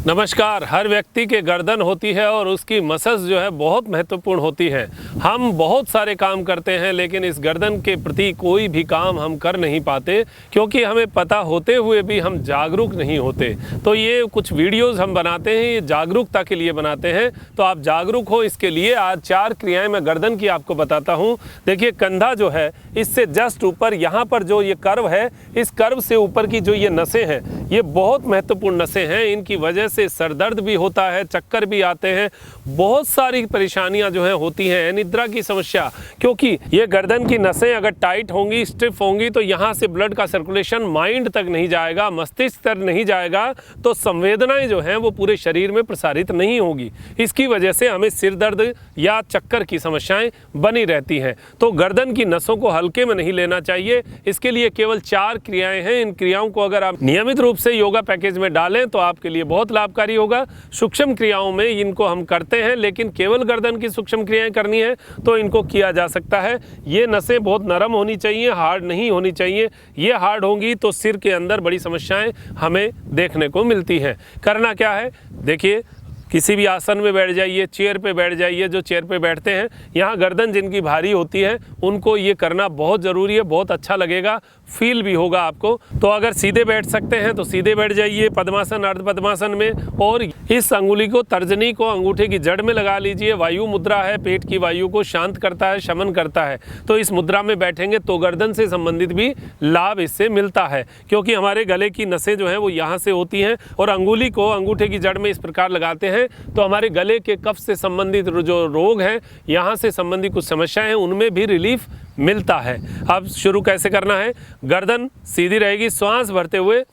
नमस्कार। हर व्यक्ति के गर्दन होती है और उसकी मसल्स जो है बहुत महत्वपूर्ण होती हैं। हम बहुत सारे काम करते हैं लेकिन इस गर्दन के प्रति कोई भी काम हम कर नहीं पाते क्योंकि हमें पता होते हुए भी हम जागरूक नहीं होते। तो ये कुछ वीडियोस हम बनाते हैं, ये जागरूकता के लिए बनाते हैं। तो आप जागरूक हो इसके लिए आज 4 क्रियाएं मैं गर्दन की आपको बताता हूँ। देखिए, कंधा जो है इससे जस्ट ऊपर यहाँ पर जो ये कर्व है, इस कर्व से ऊपर की जो ये नसें हैं ये बहुत महत्वपूर्ण नसें हैं। इनकी वजह से सर दर्द भी होता है, चक्कर भी आते हैं, बहुत सारी परेशानियां जो है होती हैं, निद्रा की समस्या। क्योंकि ये गर्दन की नसें अगर टाइट होंगी, स्टिफ होंगी तो यहाँ से ब्लड का सर्कुलेशन माइंड तक नहीं जाएगा, मस्तिष्क तक नहीं जाएगा, तो संवेदनाएं जो हैं वो पूरे शरीर में प्रसारित नहीं होगी। इसकी वजह से हमें सिर दर्द या चक्कर की समस्याएं बनी रहती हैं। तो गर्दन की नसों को हल्के में नहीं लेना चाहिए। इसके लिए केवल 4 क्रियाएं हैं। इन क्रियाओं को अगर आप नियमित रूप से योगा पैकेज में डालें तो आपके लिए बहुत लाभकारी होगा। सूक्ष्म क्रियाओं में इनको हम करते हैं, लेकिन केवल गर्दन की सूक्ष्म क्रियाएं करनी है तो इनको किया जा सकता है। ये नसें बहुत नरम होनी चाहिए, हार्ड नहीं होनी चाहिए। ये हार्ड होंगी तो सिर के अंदर बड़ी समस्याएं हमें देखने को मिलती हैं। करना क्या है, देखिए, किसी भी आसन में बैठ जाइए, चेयर पे बैठ जाइए। जो चेयर पे बैठते हैं, यहाँ गर्दन जिनकी भारी होती है उनको ये करना बहुत ज़रूरी है। बहुत अच्छा लगेगा, फील भी होगा आपको। तो अगर सीधे बैठ सकते हैं तो सीधे बैठ जाइए पद्मासन, अर्ध पद्मासन में, और इस अंगुली को, तर्जनी को अंगूठे की जड़ में लगा लीजिए। वायु मुद्रा है, पेट की वायु को शांत करता है, शमन करता है। तो इस मुद्रा में बैठेंगे तो गर्दन से संबंधित भी लाभ इससे मिलता है, क्योंकि हमारे गले की नसें जो हैं वो यहाँ से होती हैं, और अंगुली को अंगूठे की जड़ में इस प्रकार लगाते हैं तो हमारे गले के कफ से संबंधित जो रोग हैं, यहाँ से संबंधित कुछ समस्याएं हैं, उनमें भी रिलीफ मिलता है। अब शुरू कैसे करना है। गर्दन सीधी रहेगी, श्वास भरते हुए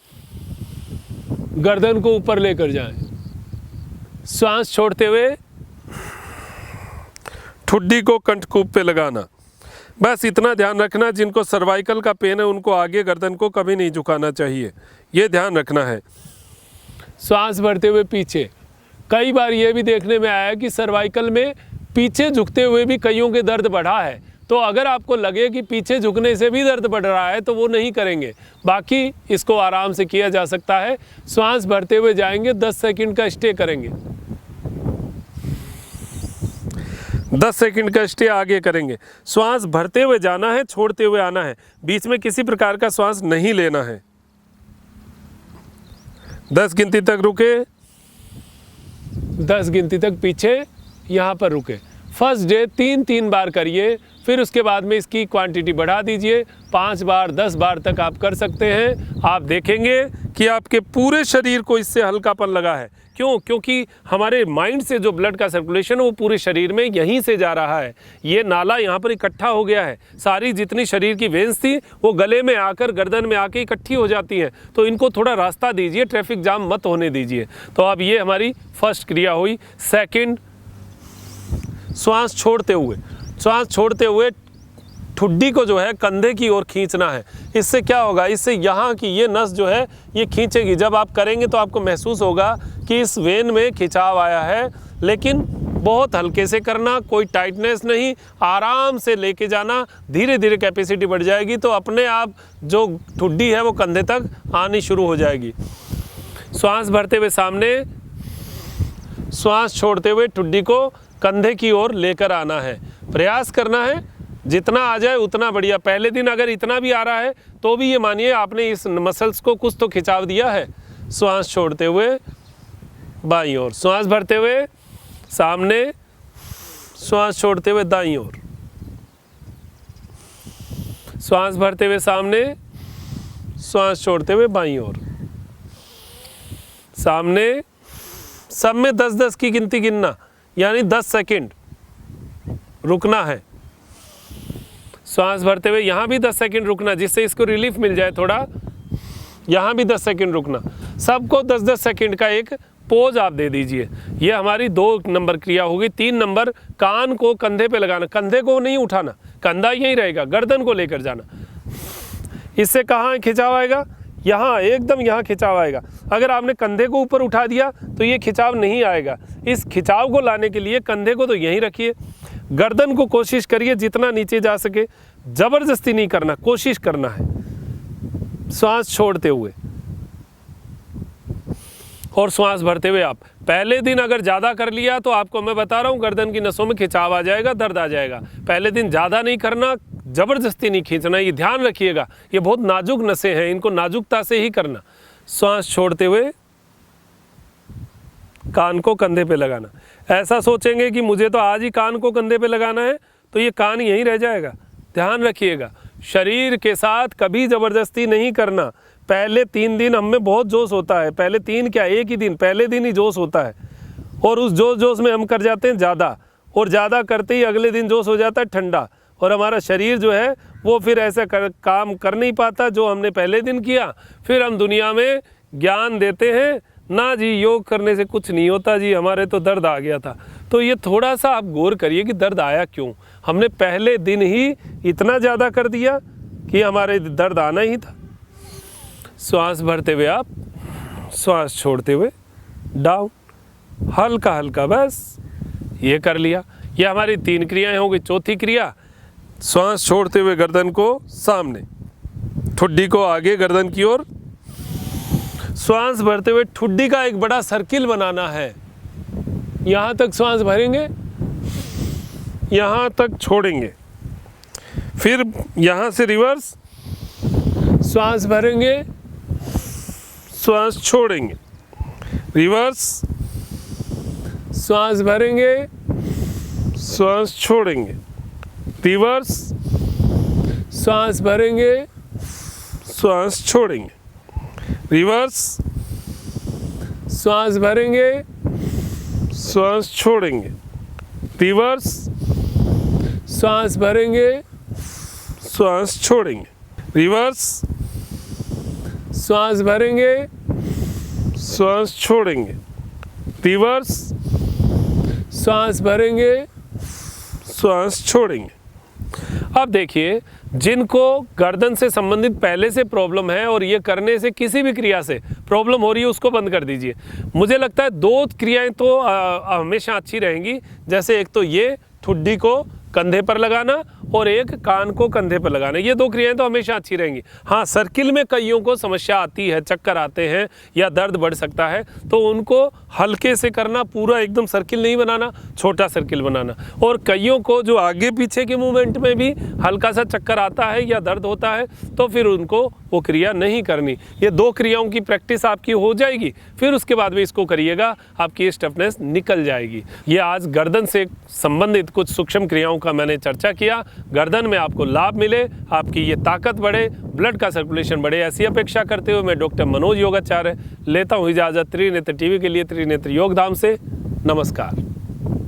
गर्दन को ऊपर लेकर जाएं, श्वास छोड़ते हुए ठुड्डी को कंठकूप पे लगाना। बस इतना ध्यान रखना, जिनको सर्वाइकल का पेन है उनको आगे गर्दन को कभी नहीं झुकाना चाहिए, ये ध्यान रखना है। श्वास भरते हुए पीछे। कई बार ये भी देखने में आया कि सर्वाइकल में पीछे झुकते हुए भी कईयों के दर्द बढ़ा है। तो अगर आपको लगे कि पीछे झुकने से भी दर्द बढ़ रहा है तो वो नहीं करेंगे, बाकी इसको आराम से किया जा सकता है। श्वास भरते हुए जाएंगे, 10 सेकंड का स्टे करेंगे, 10 सेकंड का स्टे आगे करेंगे। श्वास भरते हुए जाना है, छोड़ते हुए आना है, बीच में किसी प्रकार का श्वास नहीं लेना है। 10 गिनती तक रुके, 10 गिनती तक पीछे यहाँ पर रुके। फर्स्ट डे 3-3 बार करिए, फिर उसके बाद में इसकी क्वांटिटी बढ़ा दीजिए। 5 बार 10 बार तक आप कर सकते हैं। आप देखेंगे कि आपके पूरे शरीर को इससे हल्कापन लगा है। क्यों? क्योंकि हमारे माइंड से जो ब्लड का सर्कुलेशन है वो पूरे शरीर में यहीं से जा रहा है। ये नाला यहाँ पर इकट्ठा हो गया है। सारी जितनी शरीर की वेन्स थी वो गले में आकर गर्दन में आके इकट्ठी हो जाती हैं। तो इनको थोड़ा रास्ता दीजिए, ट्रैफिक जाम मत होने दीजिए। तो अब ये हमारी फर्स्ट क्रिया हुई। सेकंड, श्वास छोड़ते हुए, श्वास छोड़ते हुए ठुड्डी को जो है कंधे की ओर खींचना है। इससे क्या होगा, इससे यहाँ की ये नस जो है ये खींचेगी। जब आप करेंगे तो आपको महसूस होगा कि इस वेन में खिंचाव आया है, लेकिन बहुत हल्के से करना, कोई टाइटनेस नहीं, आराम से लेके जाना। धीरे धीरे कैपेसिटी बढ़ जाएगी तो अपने आप जो ठुड्डी है वो कंधे तक आनी शुरू हो जाएगी। श्वास भरते हुए सामने, श्वास छोड़ते हुए ठुड्डी को कंधे की ओर लेकर आना है। प्रयास करना है, जितना आ जाए उतना बढ़िया। पहले दिन अगर इतना भी आ रहा है तो भी ये मानिए आपने इस मसल्स को कुछ तो खिंचाव दिया है। श्वास छोड़ते हुए बाईं ओर, श्वास भरते हुए सामने, श्वास छोड़ते हुए दाईं ओर, श्वास भरते हुए सामने, श्वास छोड़ते हुए बाईं ओर, सामने। सब में 10-10 की गिनती गिनना, यानी 10 सेकंड रुकना है। श्वास भरते हुए यहाँ भी 10 सेकंड रुकना, जिससे इसको रिलीफ मिल जाए थोड़ा। यहाँ भी 10 सेकंड रुकना। सबको 10-10 सेकंड का एक पोज आप दे दीजिए। ये हमारी 2 नंबर क्रिया होगी। 3 नंबर, कान को कंधे पे लगाना, कंधे को नहीं उठाना, कंधा यहीं रहेगा, गर्दन को लेकर जाना। इससे कहाँ खिंचाव आएगा, यहाँ एकदम यहाँ खिंचाव आएगा। अगर आपने कंधे को ऊपर उठा दिया तो ये खिंचाव नहीं आएगा। इस खिंचाव को लाने के लिए कंधे को तो यहीं रखिए, गर्दन को कोशिश करिए जितना नीचे जा सके, ज़बरदस्ती नहीं करना, कोशिश करना है। श्वास छोड़ते हुए, और श्वास भरते हुए आप पहले दिन अगर ज़्यादा कर लिया तो आपको मैं बता रहा हूँ गर्दन की नसों में खिंचाव आ जाएगा, दर्द आ जाएगा। पहले दिन ज़्यादा नहीं करना, ज़बरदस्ती नहीं खींचना, ये ध्यान रखिएगा। ये बहुत नाजुक नसें हैं, इनको नाजुकता से ही करना। श्वास छोड़ते हुए कान को कंधे पे लगाना। ऐसा सोचेंगे कि मुझे तो आज ही कान को कंधे पे लगाना है, तो ये कान यहीं रह जाएगा। ध्यान रखिएगा, शरीर के साथ कभी ज़बरदस्ती नहीं करना। पहले 3 दिन हम में बहुत जोश होता है, पहले 3 क्या, एक ही दिन, पहले दिन ही जोश होता है, और उस जोश में हम कर जाते हैं ज़्यादा, और ज़्यादा करते ही अगले दिन जोश हो जाता है ठंडा, और हमारा शरीर जो है वो फिर ऐसा काम कर नहीं पाता जो हमने पहले दिन किया। फिर हम दुनिया में ज्ञान देते हैं, ना जी योग करने से कुछ नहीं होता जी, हमारे तो दर्द आ गया था। तो ये थोड़ा सा आप गौर करिए कि दर्द आया क्यों। हमने पहले दिन ही इतना ज़्यादा कर दिया कि हमारे दर्द आना ही था। श्वास भरते हुए आप, श्वास छोड़ते हुए डाउन, हल्का हल्का, बस ये कर लिया। ये हमारी 3 क्रियाएं हो गई। चौथी क्रिया, श्वास छोड़ते हुए गर्दन को सामने, ठुड्डी को आगे गर्दन की ओर। श्वास भरते हुए ठुड्डी का एक बड़ा सर्किल बनाना है। यहाँ तक श्वास भरेंगे, यहाँ तक छोड़ेंगे, फिर यहाँ से रिवर्स श्वास भरेंगे, श्वास छोड़ेंगे, रिवर्स श्वास भरेंगे, श्वास छोड़ेंगे, रिवर्स श्वास भरेंगे, श्वास छोड़ेंगे, रिवर्स श्वास भरेंगे, श्वास छोड़ेंगे, रिवर्स श्वास भरेंगे, श्वास छोड़ेंगे, रिवर्स श्वास भरेंगे, श्वास छोड़ेंगे, रिवर्स श्वास भरेंगे, श्वास छोड़ेंगे। अब देखिए, जिनको गर्दन से संबंधित पहले से प्रॉब्लम है और ये करने से किसी भी क्रिया से प्रॉब्लम हो रही है, उसको बंद कर दीजिए। मुझे लगता है 2 क्रियाएं तो हमेशा अच्छी रहेंगी। जैसे एक तो ये ठुड्डी को कंधे पर लगाना और एक कान को कंधे पर लगाना, ये 2 क्रियाएं तो हमेशा अच्छी रहेंगी। हाँ, सर्किल में कईयों को समस्या आती है, चक्कर आते हैं या दर्द बढ़ सकता है, तो उनको हल्के से करना, पूरा एकदम सर्किल नहीं बनाना, छोटा सर्किल बनाना। और कईयों को जो आगे पीछे के मूवमेंट में भी हल्का सा चक्कर आता है या दर्द होता है, तो फिर उनको वो क्रिया नहीं करनी। ये 2 क्रियाओं की प्रैक्टिस आपकी हो जाएगी, फिर उसके बाद में इसको करिएगा, आपकी स्टफनेस निकल जाएगी। ये आज गर्दन से संबंधित कुछ सूक्ष्म क्रियाओं का मैंने चर्चा किया। गर्दन में आपको लाभ मिले, आपकी ये ताकत बढ़े, ब्लड का सर्कुलेशन बढ़े, ऐसी अपेक्षा करते हुए मैं डॉक्टर मनोज योगाचार्य लेता हूँ इजाज़त त्रिनेत्र टीवी के लिए, त्रिनेत्र योगधाम से। नमस्कार।